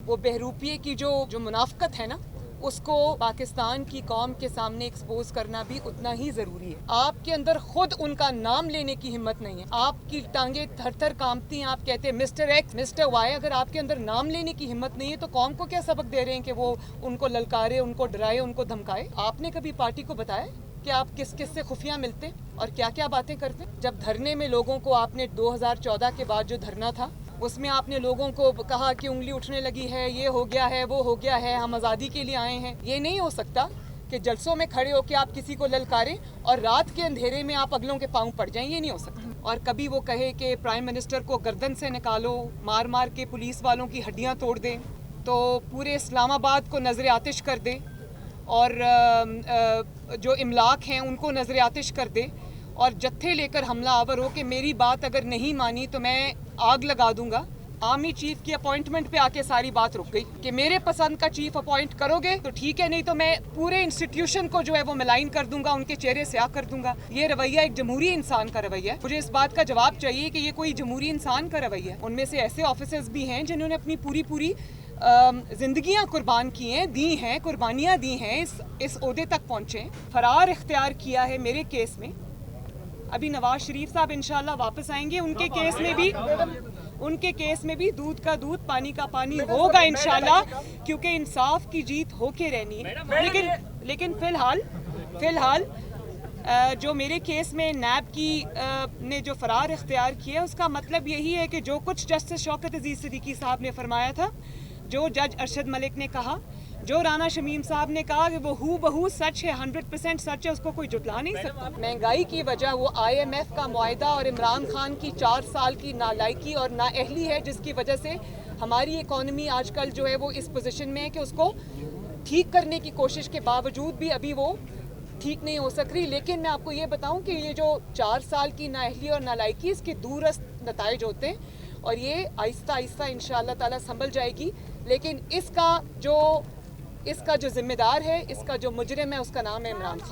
वो बहरूपिये की जो मुनाफकत है ना, उसको पाकिस्तान की कौम के सामने एक्सपोज करना भी उतना ही ज़रूरी है। आपके अंदर खुद उनका नाम लेने की हिम्मत नहीं है, आपकी टांगे थर थर कांपती हैं। आप कहते हैं मिस्टर एक्स मिस्टर वाई, अगर आपके अंदर नाम लेने की हिम्मत नहीं है तो कौम को क्या सबक दे रहे हैं कि वो उनको ललकारे, उनको डराए, उनको धमकाए? आपने कभी पार्टी को बताया कि आप किस किस से खुफिया मिलते और क्या क्या बातें करते? जब धरने में लोगों को आपने 2014 के बाद जो धरना था उसमें आपने लोगों को कहा कि उंगली उठने लगी है, ये हो गया है, वो हो गया है, हम आज़ादी के लिए आए हैं। ये नहीं हो सकता कि जलसों में खड़े होकर आप किसी को ललकारें और रात के अंधेरे में आप अगलों के पाँव पड़ जाएं, ये नहीं हो सकता। और कभी वो कहे कि प्राइम मिनिस्टर को गर्दन से निकालो, मार मार के पुलिस वालों की हड्डियाँ तोड़ दें, तो पूरे इस्लामाबाद को नजर आतिश कर दे और जो इमलाक हैं उनको नजर आतिश कर दे और जत्थे लेकर हमला आवर हो कि मेरी बात अगर नहीं मानी तो मैं आग लगा दूंगा। आर्मी चीफ की अपॉइंटमेंट पे आके सारी बात रुक गई कि मेरे पसंद का चीफ अपॉइंट करोगे तो ठीक है, नहीं तो मैं पूरे इंस्टीट्यूशन को जो है वो मिलाइन कर दूंगा, उनके चेहरे स्याह कर दूंगा। ये रवैया एक जमहूरी इंसान का रवैया है। मुझे इस बात का जवाब चाहिए कि ये कोई जमहूरी इंसान का रवैया है। उनमें से ऐसे ऑफिसर्स भी हैं जिन्होंने अपनी पूरी जिंदगियां कुर्बान की हैं, दी हैं, कुर्बानियां दी हैं, इस ओहदे तक पहुंचे। फरार इख्तियार किया है मेरे केस में। अभी नवाज शरीफ साहब इंशाल्लाह वापस आएंगे, उनके केस में भी दूध का दूध पानी का पानी होगा इंशाल्लाह, क्योंकि इंसाफ की जीत होके रहनी है। लेकिन फिलहाल जो मेरे केस में नैब की ने जो फरार इख्तियार किया उसका मतलब यही है कि जो कुछ जस्टिस शौकत अजीज सिद्दीकी साहब ने फरमाया था, जो जज अरशद मलिक ने कहा, जो राना शमीम साहब ने कहा कि वो हू बहू सच है, 100% सच है, उसको कोई जुटला नहीं सकता। महंगाई की वजह वो IMF का मुआहदा और इमरान खान की 4 साल की नालायकी और नाअहली है, जिसकी वजह से हमारी इकॉनमी आजकल जो है वो इस पोजीशन में है कि उसको ठीक करने की कोशिश के बावजूद भी अभी वो ठीक नहीं हो सक रही। लेकिन मैं आपको ये बताऊं कि ये जो 4 साल की नाअहली और नालायकी, इसके दूरस्त नताइज होते हैं और ये आहिस्ता आहिस्ता इंशाअल्लाह ताला संभल जाएगी। लेकिन इसका जो जिम्मेदार है, इसका जो मुजरिम है, उसका नाम है इमरान खान।